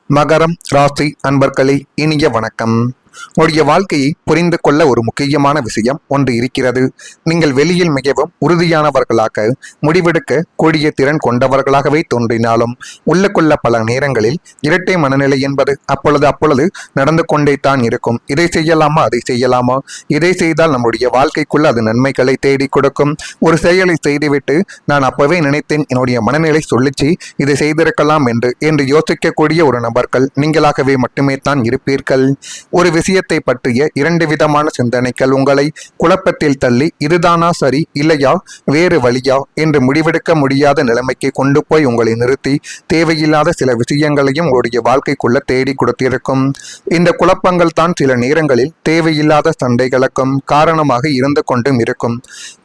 மகரம் ராசி அன்பர்களே, இனிய வணக்கம். உங்களுடைய வாழ்க்கையை புரிந்து கொள்ள ஒரு முக்கியமான விஷயம் ஒன்று இருக்கிறது. நீங்கள் வெளியில் மிகவும் உறுதியானவர்களாக முடிவெடுக்க கூடிய திறன் கொண்டவர்களாகவே தோன்றினாலும் உள்ளுக்குள்ள பல நேரங்களில் இரட்டை மனநிலை என்பது அப்பொழுது நடந்து கொண்டே தான் இருக்கும். இதை செய்யலாமா, அதை செய்யலாமா, இதை செய்தால் நம்முடைய வாழ்க்கைக்குள்ள அது நன்மைகளை தேடி கொடுக்கும். ஒரு செயலை செய்துவிட்டு நான் அப்பவே நினைத்தேன், என்னுடைய மனநிலை சொல்லிச்சு இதை செய்திருக்கலாம் என்று யோசிக்கக்கூடிய ஒரு நபர்கள் நீங்களாகவே மட்டுமே தான் இருப்பீர்கள். ஒரு விஷயத்தை பற்றிய இரண்டு விதமான சிந்தனைகள் உங்களை குழப்பத்தில் தள்ளி இதுதானா சரி, இல்லையா வேறு வழியா என்று முடிவெடுக்க முடியாத நிலைமைக்கு கொண்டு போய் உங்களை நிறுத்தி தேவையில்லாத சில விஷயங்களையும் உங்களுடைய வாழ்க்கைக்குள்ள தேடி கொடுத்திருக்கும். இந்த குழப்பங்கள் தான் சில நேரங்களில் தேவையில்லாத சண்டைகளுக்கும் காரணமாக இருந்து கொண்டும் இருக்கும்.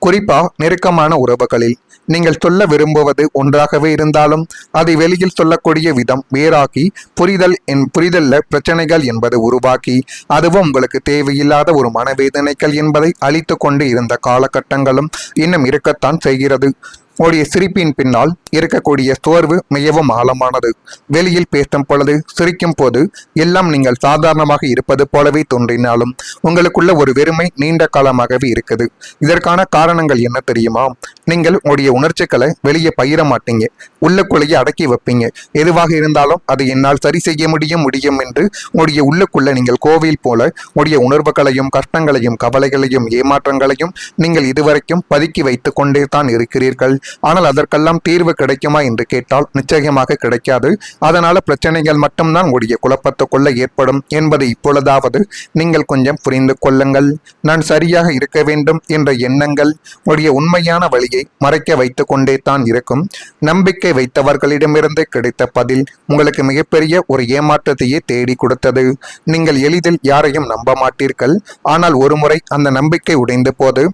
குறிப்பா நெருக்கமான உறவுகளில் நீங்கள் சொல்ல விரும்புவது ஒன்றாகவே இருந்தாலும் அதை வெளியில் சொல்லக்கூடிய விதம் வேறாகி புரிதல்ல பிரச்சனைகள் என்பது உருவாக்கி அதுவும் உங்களுக்கு தேவையில்லாத ஒரு மனவேதனைகள் என்பதை அழித்து கொண்டு இருந்த காலகட்டங்களும் இன்னும் இருக்கத்தான் செய்கிறது. உங்களுடைய சிரிப்பின் பின்னால் இருக்கக்கூடிய சோர்வு மிகவும் ஆழமானது. வெளியில் பேசும் பொழுது சிரிக்கும் போது எல்லாம் நீங்கள் சாதாரணமாக இருப்பது போலவே தோன்றினாலும் உங்களுக்குள்ள ஒரு வெறுமை நீண்ட காலமாகவே இருக்குது. இதற்கான காரணங்கள் என்ன தெரியுமா? நீங்கள் உங்களுடைய உணர்ச்சிகளை வெளியே பகிர மாட்டீங்க, உள்ளுக்குள்ளேயே அடக்கி வைப்பீங்க. எதுவாக இருந்தாலும் அதை என்னால் சரி செய்ய முடியும் என்று உங்களுடைய உள்ளுக்குள்ள நீங்கள் கோவில் போல உங்களுடைய உணர்வுகளையும் கஷ்டங்களையும் கவலைகளையும் ஏமாற்றங்களையும் நீங்கள் இதுவரைக்கும் பதுக்கி வைத்து கொண்டே தான் இருக்கிறீர்கள். ஆனால் அதற்கெல்லாம் தீர்வு கிடைக்குமா என்று கேட்டால் நிச்சயமாக கிடைக்காது. அதனால பிரச்சனைகள் மட்டும்தான் உங்களுடைய குழப்பத்துக்குள்ள ஏற்படும் என்பதை இப்பொழுதாவது நீங்கள் கொஞ்சம் புரிந்து கொள்ளுங்கள். நான் சரியாக இருக்க வேண்டும் என்ற எண்ணங்கள் உங்களுடைய உண்மையான வழியை மறைக்க வைத்து கொண்டே தான் இருக்கும். நம்பிக்கை வைத்தவர்களிடமிருந்து கிடைத்த பதில் உங்களுக்கு மிகப்பெரிய ஒரு ஏமாற்றத்தையே தேடி கொடுத்தது. நீங்கள் எளிதில் யாரையும் நம்ப மாட்டீர்கள். ஆனால் ஒருமுறை அந்த நம்பிக்கை உடைந்த போது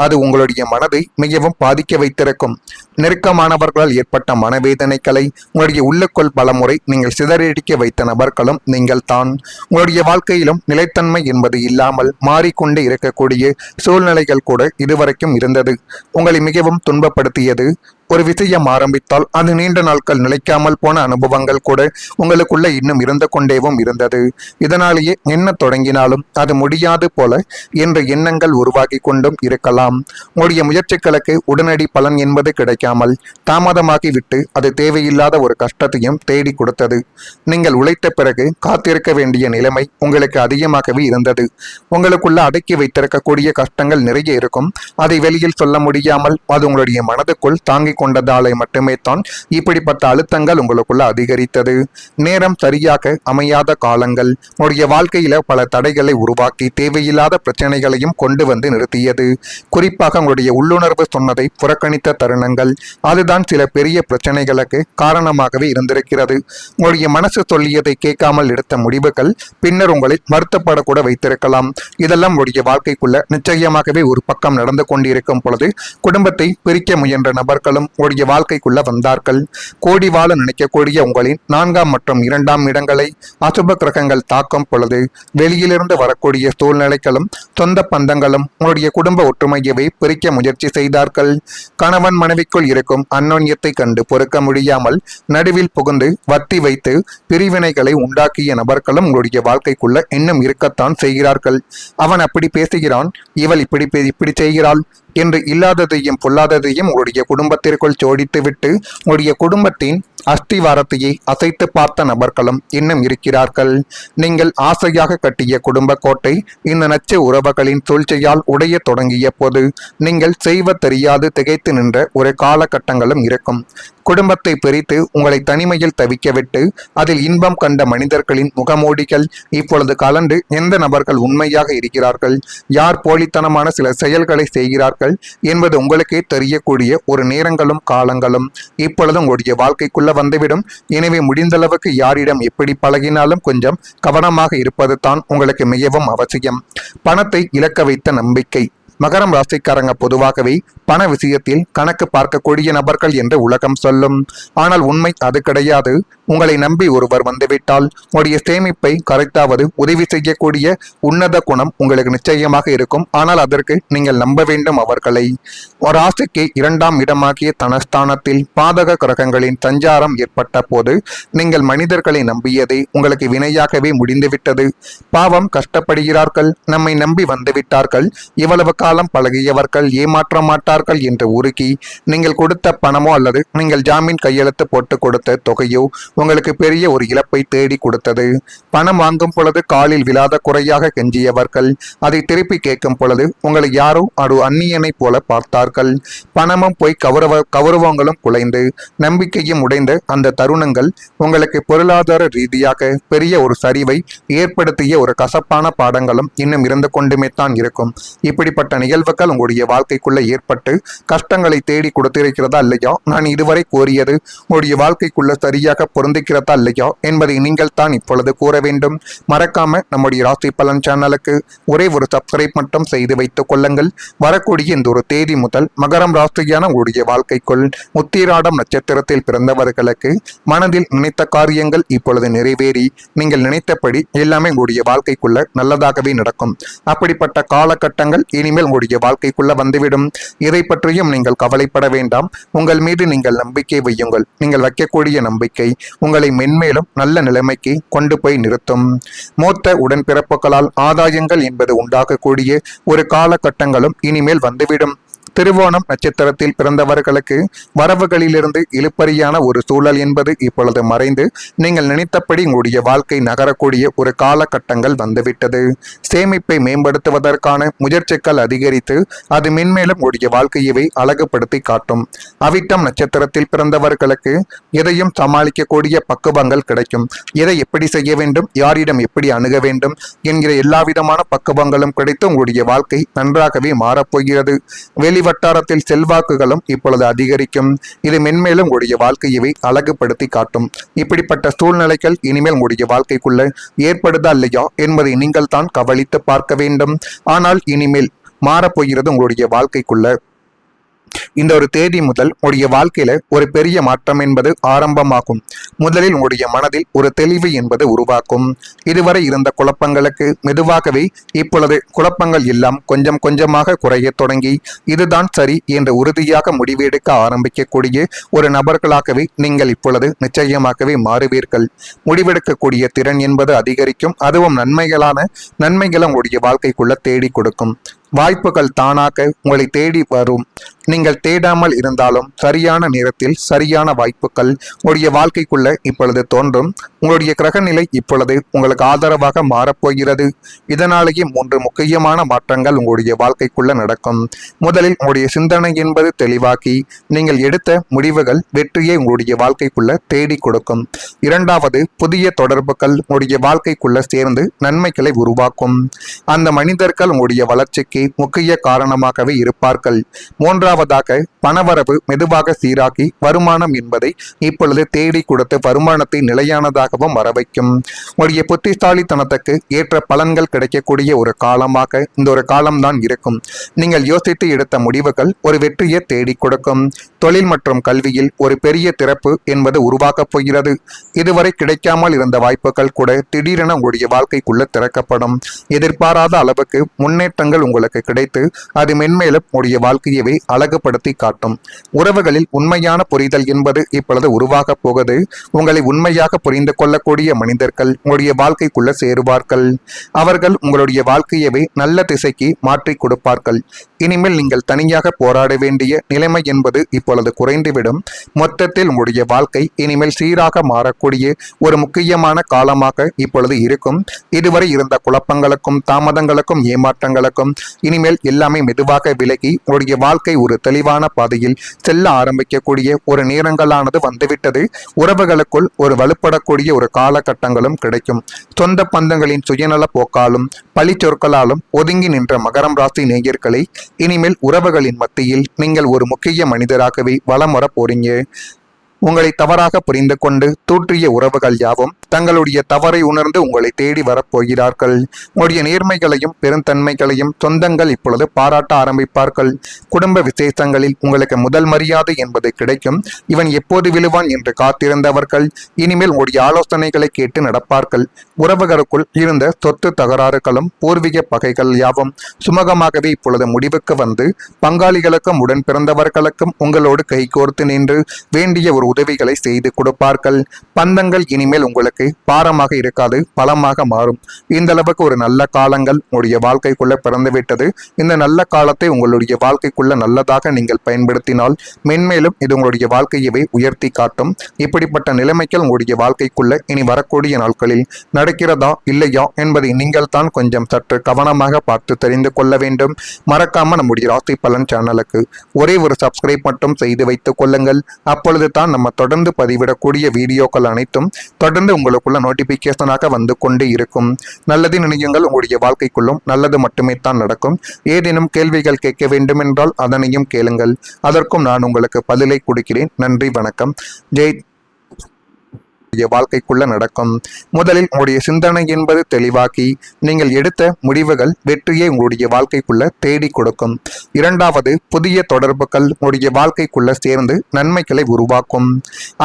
அது உங்களுடைய மனதை மிகவும் பாதிக்க வைத்திருக்கும். நெருக்கமானவர்களால் ஏற்பட்ட மனவேதனைகளை உங்களுடைய உள்ளுக்குள் பலமுறை நீங்கள் சிதறடிக்க வைத்த நபர்களும் நீங்கள் தான். உங்களுடைய வாழ்க்கையிலும் நிலைத்தன்மை என்பது இல்லாமல் மாறிக்கொண்டே இருக்கக்கூடிய சூழ்நிலைகள் கூட இதுவரைக்கும் இருந்தது. உங்களை மிகவும் துன்பப்படுத்தியது. ஒரு விஷயம் ஆரம்பித்தால் அது நீண்ட நாட்கள் நிலைக்காமல் போன அனுபவங்கள் கூட உங்களுக்குள்ள இன்னும் இருந்து கொண்டேவும் இருந்தது. இதனாலேயே என்ன தொடங்கினாலும் அது முடியாது போல என்ற எண்ணங்கள் உருவாகி கொண்டும் இருக்கலாம். உங்களுடைய முயற்சிகளுக்கு உடனடி பலன் என்பது கிடைக்காமல் தாமதமாகிவிட்டு அது தேவையில்லாத ஒரு கஷ்டத்தையும் தேடி கொடுத்தது. நீங்கள் உழைத்த பிறகு காத்திருக்க வேண்டிய நிலைமை உங்களுக்கு அதிகமாகவே இருந்தது. உங்களுக்குள்ள அடக்கி வைத்திருக்கக்கூடிய கஷ்டங்கள் நிறைய இருக்கும். அதை வெளியில் சொல்ல முடியாமல் அது உங்களுடைய மனதுக்குள் தாங்கி கொண்டதாலே மட்டுமே தான் இப்படிப்பட்ட அழுத்தங்கள் உங்களுக்குள்ள அதிகரித்தது. நேரம் சரியாக அமையாத காலங்கள் உங்களுடைய வாழ்க்கையில பல தடைகளை உருவாக்கி தேவையில்லாத பிரச்சனைகளையும் கொண்டு வந்து நிறுத்தியது. குறிப்பாக உங்களுடைய உள்ளுணர்வு சொன்னதை புறக்கணித்த தருணங்கள் அதுதான் சில பெரிய பிரச்சனைகளுக்கு காரணமாகவே இருந்திருக்கிறது. உங்களுடைய மனசு சொல்லியதை கேட்காமல் எடுத்த முடிவுகள் பின்னர் உங்களை வருத்தப்படக்கூட வைத்திருக்கலாம். இதெல்லாம் உங்களுடைய வாழ்க்கைக்குள்ள நிச்சயமாகவே ஒரு பக்கம் நடந்து கொண்டிருக்கும் பொழுது குடும்பத்தை பிரிக்க முயன்ற நபர்களும் உங்களுடைய வாழ்க்கைக்குள்ள வந்தார்கள். கோடி வாழ நினைக்கக்கூடிய உங்களின் 4ஆம் மற்றும் 2ஆம் இடங்களை அசுப கிரகங்கள் தாக்கும் பொழுது வெளியிலிருந்து வரக்கூடிய சூழ்நிலைகளும் சொந்த பந்தங்களும் உங்களுடைய குடும்ப ஒற்றுமையவை பிரிக்க முயற்சி செய்தார்கள். கணவன் மனைவிக்குள் இருக்கும் அந்யோன்யத்தை கண்டு பொறுக்க முடியாமல் நடுவில் புகுந்து வத்தி வைத்து பிரிவினைகளை உண்டாக்கிய நபர்களும் உங்களுடைய வாழ்க்கைக்குள்ள இன்னும் இருக்கத்தான் செய்கிறார்கள். அவன் அப்படி பேசுகிறான், இவள் இப்படி செய்கிறாள் என்று இல்லாததையும் பொல்லாததையும் உங்களுடைய குடும்பத்திற்குள் ஜோடித்துவிட்டு உங்களுடைய குடும்பத்தின் அஸ்திவாரத்தையே அசைத்து பார்த்த நபர்களும் இன்னும் இருக்கிறார்கள். நீங்கள் ஆசையாக கட்டிய குடும்ப கோட்டை இந்த நச்சு உறவுகளின் சூழ்ச்சியால் உடைய தொடங்கிய போது நீங்கள் செய்வ தெரியாது திகைத்து நின்ற ஒரு காலகட்டங்களும் இருக்கும். குடும்பத்தை பிரித்து உங்களை தனிமையில் தவிக்க விட்டு அதில் இன்பம் கண்ட மனிதர்களின் முகமூடிகள் இப்பொழுது கலந்து எந்த நபர்கள் உண்மையாக இருக்கிறார்கள், யார் போலித்தனமான சில செயல்களை செய்கிறார்கள் என்பது உங்களுக்கே தெரியக்கூடிய ஒரு நேரங்களும் காலங்களும் இப்பொழுது உங்களுடைய வாழ்க்கைக்குள்ள வந்துவிடும். எனவே முடிந்தளவுக்கு யாரிடம் எப்படி பழகினாலும் கொஞ்சம் கவனமாக இருப்பது தான் உங்களுக்கு மிகவும் அவசியம். பணத்தை இழக்க வைத்த நம்பிக்கை. மகரம் ராசிக்காரங்க பொதுவாகவே பண விஷயத்தில் கணக்கு பார்க்கக்கூடிய நபர்கள் என்று உலகம் சொல்லும். ஆனால் உண்மை அது கிடையாது. உங்களை நம்பி ஒருவர் வந்துவிட்டால் உங்களுடைய சேமிப்பை கரெக்டாவது உதவி செய்யக்கூடிய உன்னத குணம் உங்களுக்கு நிச்சயமாக இருக்கும். ஆனால் அதற்கு நீங்கள் நம்ப வேண்டும் அவர்களை. ஒரு ராசிக்கு 2ஆம் இடமாகிய தனஸ்தானத்தில் பாதக கிரகங்களின் சஞ்சாரம் ஏற்பட்ட போது நீங்கள் மனிதர்களை நம்பியதே உங்களுக்கு வினையாகவே முடிந்துவிட்டது. பாவம், கஷ்டப்படுகிறார்கள், நம்மை நம்பி வந்துவிட்டார்கள், இவ்வளவு காலம் பழகியவர்கள் ஏமாற்ற மாட்டார்கள் என்று உருகி நீங்கள் கொடுத்த பணமோ அல்லது நீங்கள் ஜாமீன் கையெழுத்து போட்டு கொடுத்த தொகையோ உங்களுக்கு பெரிய ஒரு இழப்பை தேடி கொடுத்தது. பணம் வாங்கும் பொழுது காலில் விழாத குறையாக கெஞ்சியவர்கள் அதை திருப்பி கேட்கும் பொழுது உங்களை யாரோ ஒரு அந்நியனை போல பார்த்தார்கள். பணமும் போய் கௌரவங்களும் குலைந்து நம்பிக்கையும் உடைந்த அந்த தருணங்கள் உங்களுக்கு பொருளாதார ரீதியாக பெரிய ஒரு சரிவை ஏற்படுத்திய ஒரு கசப்பான பாடங்களும் இன்னும் இருந்து கொண்டுமே தான் இருக்கும். இப்படிப்பட்ட நிகழ்வுகள் உங்களுடைய வாழ்க்கைக்குள்ள ஏற்பட்டு கஷ்டங்களை தேடி கொடுத்திருக்கிறதா இல்லையா, நான் இதுவரை கோரியது உங்களுடைய வாழ்க்கைக்குள்ள சரியாக பொருந்திக்கிறதா இல்லையா என்பதை நீங்கள் தான் இப்பொழுது கூற வேண்டும். மறக்காம நம்முடைய ராசி பலன் சேனலுக்கு ஒரே ஒரு சப்ஸ்கிரைப் மட்டும் செய்து வைத்துக் கொள்ளுங்கள். வரக்கூடிய இந்த ஒரு தேதி முதல் மகரம் ராசியான உங்களுடைய வாழ்க்கைக்குள் உத்திராடம் நட்சத்திரத்தில் பிறந்தவர்களுக்கு மனதில் நினைத்த காரியங்கள் இப்பொழுது நிறைவேறி நீங்கள் நினைத்தபடி எல்லாமே உங்களுடைய வாழ்க்கைக்குள்ள நல்லதாகவே நடக்கும். அப்படிப்பட்ட காலகட்டங்கள் இனிமேல் உங்களுடைய வாழ்க்கைக்குள்ள வந்துவிடும். இதை பற்றியும் நீங்கள் கவலைப்பட வேண்டாம். உங்கள் மீது நீங்கள் நம்பிக்கை வையுங்கள். நீங்கள் வைக்கக்கூடிய நம்பிக்கை உங்களை மென்மேலும் நல்ல நிலைமைக்கு கொண்டு போய் நிறுத்தும். மூத்த உடன்பிறப்புகளால் ஆதாயங்கள் என்பது உண்டாகக்கூடிய ஒரு காலகட்டங்களும் இனிமேல் வந்துவிடும். திருவோணம் நட்சத்திரத்தில் பிறந்தவர்களுக்கு வரவுகளிலிருந்து இழுப்பறியான ஒரு சூழல் என்பது இப்பொழுது மறைந்து நீங்கள் நினைத்தபடி உங்களுடைய வாழ்க்கை நகரக்கூடிய ஒரு காலகட்டங்கள் வந்துவிட்டது. சேமிப்பை மேம்படுத்துவதற்கான முயற்சிகள் அதிகரித்து அது மென்மேலும் உங்களுடைய வாழ்க்கையவே அழகுபடுத்தி காட்டும். அவிட்டம் நட்சத்திரத்தில் பிறந்தவர்களுக்கு எதையும் சமாளிக்கக்கூடிய பக்குவங்கள் கிடைக்கும். எதை எப்படி செய்ய வேண்டும், யாரிடம் எப்படி அணுக வேண்டும் என்கிற எல்லா விதமான பக்குவங்களும் கிடைத்து உங்களுடைய வாழ்க்கை நன்றாகவே மாறப்போகிறது. வட்டாரத்தில் செல்வாக்குகளும் இப்பொழுது அதிகரிக்கும். இது மென்மேலும் உங்களுடைய வாழ்க்கையவே அழகுபடுத்தி காட்டும். இப்படிப்பட்ட சூழ்நிலைகள் இனிமேல் உங்களுடைய வாழ்க்கைக்குள்ள ஏற்படுதா இல்லையா என்பதை நீங்கள் தான் கவனித்து பார்க்க வேண்டும். ஆனால் இனிமேல் மாறப்போகிறது உங்களுடைய வாழ்க்கைக்குள்ள. இந்த ஒரு தேதி முதல் உங்களுடைய வாழ்க்கையில ஒரு பெரிய மாற்றம் என்பது ஆரம்பமாகும். முதலில் உங்களுடைய மனதில் ஒரு தெளிவு என்பது உருவாக்கும். இதுவரை இருந்த குழப்பங்களுக்கு மெதுவாகவே இப்பொழுது குழப்பங்கள் எல்லாம் கொஞ்சம் கொஞ்சமாக குறைய தொடங்கி இதுதான் சரி என்ற உறுதியாக முடிவெடுக்க ஆரம்பிக்கக்கூடிய ஒரு நபர்களாகவே நீங்கள் இப்பொழுது நிச்சயமாகவே மாறுவீர்கள். முடிவெடுக்கக்கூடிய திறன் என்பது அதிகரிக்கும். அதுவும் நன்மைகளை உங்களுடைய வாழ்க்கைக்குள்ள தேடி கொடுக்கும். வாய்ப்புகள் தானாக உங்களை தேடி வரும். நீங்கள் தேடாமல் இருந்தாலும் சரியான நேரத்தில் சரியான வாய்ப்புகள் உங்களுடைய வாழ்க்கைக்குள்ள இப்பொழுது தோன்றும். உங்களுடைய கிரகநிலை இப்பொழுது உங்களுக்கு ஆதரவாக மாறப்போகிறது. இதனாலேயே 3 முக்கியமான மாற்றங்கள் உங்களுடைய வாழ்க்கைக்குள்ள நடக்கும். முதலில் உங்களுடைய சிந்தனை என்பது தெளிவாக்கி நீங்கள் எடுத்த முடிவுகள் வெற்றியை உங்களுடைய வாழ்க்கைக்குள்ள தேடி கொடுக்கும். இரண்டாவது, புதிய தொடர்புகள் உங்களுடைய வாழ்க்கைக்குள்ள சேர்ந்து நன்மைகளை உருவாக்கும். அந்த மனிதர்கள் உங்களுடைய வளர்ச்சிக்கு முக்கிய காரணமாகவே இருப்பார்கள். மூன்றாவதாக, பணவரவு மெதுவாக சீராக்கி வருமானம் என்பதை இப்பொழுது தேடி கொடுத்து வருமானத்தை நிலையானதாகவும் வர வைக்கும். உங்களுடைய புத்திசாலித்தனத்துக்கு ஏற்ற பலன்கள் கிடைக்கக்கூடிய ஒரு காலமாக இந்த ஒரு காலம்தான் இருக்கும். நீங்கள் யோசித்து எடுத்த முடிவுகள் ஒரு வெற்றியை தேடி கொடுக்கும். தொழில் மற்றும் கல்வியில் ஒரு பெரிய திறப்பு என்பது உருவாக்கப் போகிறது. இதுவரை கிடைக்காமல் இருந்த வாய்ப்புகள் கூட திடீரென உங்களுடைய வாழ்க்கைக்குள்ள திறக்கப்படும். எதிர்பாராத அளவுக்கு முன்னேற்றங்கள் உங்களுக்கு கிடைத்து அது மென்மேலும் உங்களுடைய வாழ்க்கையவே அழகுபடுத்தி காட்டும். உறவுகளில் உண்மையான புரிதல் என்பது இப்பொழுது உருவாக போகுது. உங்களை உண்மையாக புரிந்து கொள்ளக்கூடிய மனிதர்கள் உங்களுடைய வாழ்க்கைக்குள்ள சேருவார்கள். அவர்கள் உங்களுடைய வாழ்க்கையவே நல்ல திசைக்கு மாற்றி கொடுப்பார்கள். இனிமேல் நீங்கள் தனியாக போராட வேண்டிய நிலைமை என்பது இப்பொழுது குறைந்துவிடும். மொத்தத்தில் உங்களுடைய வாழ்க்கை இனிமேல் சீராக மாறக்கூடிய ஒரு முக்கியமான காலமாக இப்பொழுது இருக்கும். இதுவரை இருந்த குழப்பங்களுக்கும் தாமதங்களுக்கும் ஏமாற்றங்களுக்கும் இனிமேல் எல்லாமே மெதுவாக விலகி உங்களுடைய வாழ்க்கை ஒரு தெளிவான பாதையில் செல்ல ஆரம்பிக்கக்கூடிய ஒரு நேரங்களானது வந்துவிட்டது. உறவுகளுக்குள் ஒரு வலுப்படக்கூடிய ஒரு காலகட்டங்களும் கிடைக்கும். சொந்த பந்தங்களின் சுயநல போக்காலும் பழி சொற்களாலும் ஒதுங்கி நின்ற மகரம் ராசி நேயர்களை இனிமேல் உறவுகளின் மத்தியில் நீங்கள் ஒரு முக்கிய மனிதராகவே வலம் வர போறீங்க. உங்களை தவறாக புரிந்து கொண்டு தூற்றிய உறவுகள் யாவும் தங்களுடைய தவறை உணர்ந்து உங்களை தேடி வரப்போகிறார்கள். உங்களுடைய நேர்மைகளையும் பெருந்தன்மைகளையும் சொந்தங்கள் இப்பொழுது பாராட்ட ஆரம்பிப்பார்கள். குடும்ப விசேஷங்களில் உங்களுக்கு முதல் மரியாதை என்பது கிடைக்கும். இவன் எப்போது விழுவான் என்று காத்திருந்தவர்கள் இனிமேல் உங்களுடைய ஆலோசனைகளை கேட்டு நடப்பார்கள். உறவுகளுக்குள் இருந்த சொத்து தகராறுகளும் பூர்வீக பகைகள் யாவும் சுமூகமாகவே இப்பொழுது முடிவுக்கு வந்து பங்காளிகளுக்கும் உடன் பிறந்தவர்களுக்கும் உங்களோடு கைகோர்த்து நின்று வேண்டிய ஒரு உதவிகளை செய்து கொடுப்பார்கள். பந்தங்கள் இனிமேல் உங்களுக்கு பாரமாக இருக்காது, பலமாக மாறும். இந்த அளவுக்கு ஒரு நல்ல காலங்கள் உங்களுடைய வாழ்க்கைக்குள்ள பிறந்துவிட்டது. இந்த நல்ல காலத்தை உங்களுடைய வாழ்க்கைக்குள்ள நல்லதாக நீங்கள் பயன்படுத்தினால் மென்மேலும் இது உங்களுடைய வாழ்க்கையவே உயர்த்தி காட்டும். இப்படிப்பட்ட நிலைமைகள் உங்களுடைய வாழ்க்கைக்குள்ள இனி வரக்கூடிய நாட்களில் நடக்கிறதா இல்லையா என்பதை நீங்கள் தான் கொஞ்சம் சற்று கவனமாக பார்த்து தெரிந்து கொள்ள வேண்டும். மறக்காம நம்முடைய ராசி பலன் சேனலுக்கு ஒரே ஒரு சப்ஸ்கிரைப் மட்டும் செய்து வைத்துக் கொள்ளுங்கள். அப்பொழுது தான் நம்ம தொடர்ந்து பதிவிடக்கூடிய வீடியோக்கள் அனைத்தும் தொடர்ந்து உங்களுக்குள்ள நோட்டிபிகேஷனாக வந்து கொண்டே இருக்கும். நல்லது நினையுங்கள், உங்களுடைய வாழ்க்கைக்குள்ளும் நல்லது மட்டுமே தான் நடக்கும். ஏதேனும் கேள்விகள் கேட்க வேண்டும் என்றால் அதனையும் கேளுங்கள், அதற்கும் நான் உங்களுக்கு பதிலை கொடுக்கிறேன். நன்றி, வணக்கம். ஜெய் வாழ்க்கைக்குள்ள நடக்கும். முதலில் உங்களுடைய சிந்தனை என்பது தெளிவாக்கி நீங்கள் எடுத்த முடிவுகள் வெற்றியை உங்களுடைய வாழ்க்கைக்குள்ள தேடி கொடுக்கும். இரண்டாவது, புதிய தொடர்புகள் உங்களுடைய வாழ்க்கைக்குள்ள சேர்ந்து நன்மைகளை உருவாக்கும்.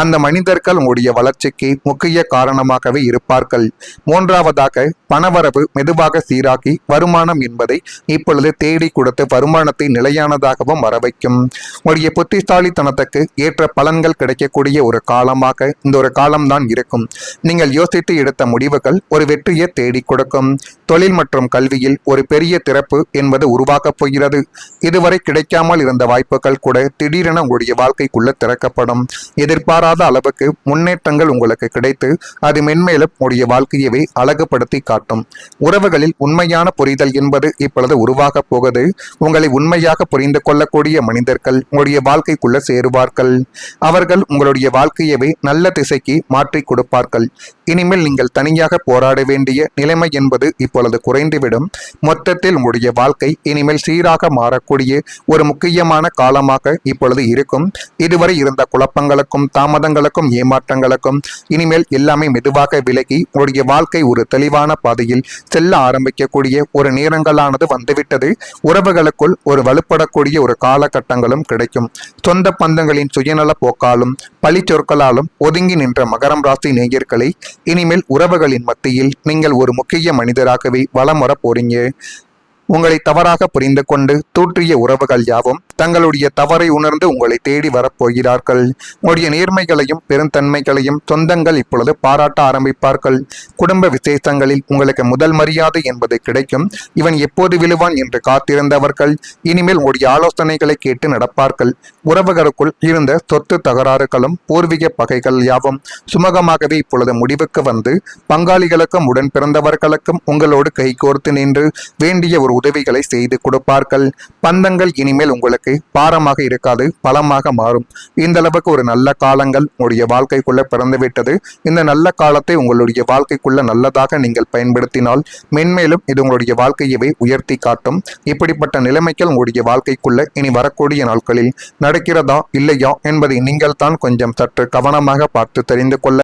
அந்த மனிதர்கள் உங்களுடைய வளர்ச்சிக்கு முக்கிய காரணமாகவே இருப்பார்கள். மூன்றாவதாக, பணவரவு மெதுவாக சீராக்கி வருமானம் என்பதை இப்பொழுது தேடி கொடுத்து வருமானத்தை நிலையானதாகவும் வர வைக்கும். உங்களுடைய புத்திசாலித்தனத்துக்கு ஏற்ற பலன்கள் கிடைக்கக்கூடிய ஒரு காலமாக இந்த ஒரு காலம்தான் இருக்கும். நீங்கள் யோசித்து எடுத்த முடிவுகள் ஒரு வெற்றியை தேடி கொடுக்கும். தொழில் மற்றும் கல்வியில் ஒரு பெரிய திறப்பு என்பது உருவாக்கப் போகிறது. இதுவரை கிடைக்காமல் இருந்த வாய்ப்புகள் கூட திடீரென உங்களுடைய வாழ்க்கைக்குள்ள திறக்கப்படும். எதிர்பாராத அளவுக்கு முன்னேற்றங்கள் உங்களுக்கு கிடைத்து அது மென்மேலும் உங்களுடைய வாழ்க்கையவே அழகுபடுத்தி காட்டும். உறவுகளில் உண்மையான புரிதல் என்பது இப்பொழுது உருவாக போகுது. உங்களை உண்மையாக புரிந்து கொள்ளக்கூடிய மனிதர்கள் உங்களுடைய வாழ்க்கைக்குள்ள சேருவார்கள். அவர்கள் உங்களுடைய வாழ்க்கையவே நல்ல திசைக்கு மாற்றி கொடுப்பார்கள். இனிமேல் நீங்கள் தனியாக போராட வேண்டிய நிலைமை என்பது இப்பொழுது குறைந்துவிடும். மொத்தத்தில் உங்களுடைய வாழ்க்கை இனிமேல் சீராக மாறக்கூடிய ஒரு முக்கியமான காலமாக இப்பொழுது இருக்கும். இதுவரை இருந்த குழப்பங்களுக்கும் தாமதங்களுக்கும் ஏமாற்றங்களுக்கும் இனிமேல் எல்லாமே மெதுவாக விலகி உங்களுடைய வாழ்க்கை ஒரு தெளிவான பாதையில் செல்ல ஆரம்பிக்கக்கூடிய ஒரு நேரங்களானது வந்துவிட்டது. உறவுகளுக்குள் ஒரு வலுப்படக்கூடிய ஒரு காலகட்டங்களும் கிடைக்கும். சொந்த பந்தங்களின் சுயநல போக்காலும் பழி சொற்களாலும் ஒதுங்கி நின்ற மகரம் ராசி நேயர்களை இனிமேல் உறவுகளின் மத்தியில் நீங்கள் ஒரு முக்கிய மனிதராகவே வலம் வர போறீங்க. உங்களை தவறாக புரிந்து கொண்டு தூற்றிய உறவுகள் யாவும் தங்களுடைய தவறை உணர்ந்து உங்களை தேடி வரப்போகிறார்கள். உங்களுடைய நேர்மைகளையும் பெருந்தன்மைகளையும் சொந்தங்கள் இப்பொழுது பாராட்ட ஆரம்பிப்பார்கள். குடும்ப விசேஷங்களில் உங்களுக்கு முதல் மரியாதை என்பது கிடைக்கும். இவன் எப்போது விழுவான் என்று காத்திருந்தவர்கள் இனிமேல் உங்களுடைய ஆலோசனைகளை கேட்டு நடப்பார்கள். உறவுகளுக்குள் இருந்த சொத்து தகராறுகளும் பூர்வீக பகைகள் யாவும் சுமூகமாகவே இப்பொழுது முடிவுக்கு வந்து பங்காளிகளுக்கும் உடன் பிறந்தவர்களுக்கும் உங்களோடு கைகோர்த்து நின்று வேண்டிய ஒரு உதவிகளை செய்து கொடுப்பார்கள். பந்தங்கள் இனிமேல் உங்களுக்கு பாரமாக இருக்காது, பலமாக மாறும். இந்த அளவுக்கு ஒரு நல்ல காலங்கள் உங்களுடைய வாழ்க்கைக்குள்ள பிறந்துவிட்டது. இந்த நல்ல காலத்தை உங்களுடைய வாழ்க்கைக்குள்ள நல்லதாக நீங்கள் பயன்படுத்தினால் மென்மேலும் இது உங்களுடைய வாழ்க்கையவே உயர்த்தி காட்டும். இப்படிப்பட்ட நிலைமைகள் உங்களுடைய வாழ்க்கைக்குள்ள இனி வரக்கூடிய நாட்களில் நடக்கிறதா இல்லையா என்பதை நீங்கள் தான் கொஞ்சம் சற்று கவனமாக பார்த்து தெரிந்து கொள்ள